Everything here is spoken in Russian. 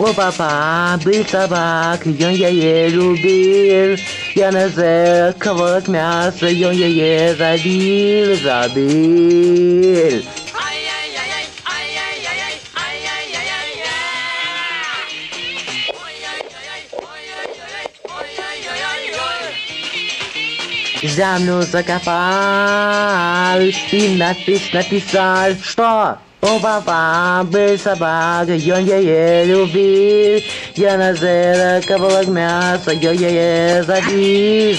У папа был собак, и он ее любил. Я на зеркало мясо, и он ее забил. Землю закопал и написал, что у папа был собака, и он ее любил. Я на зеркало мясо, и он ее забил.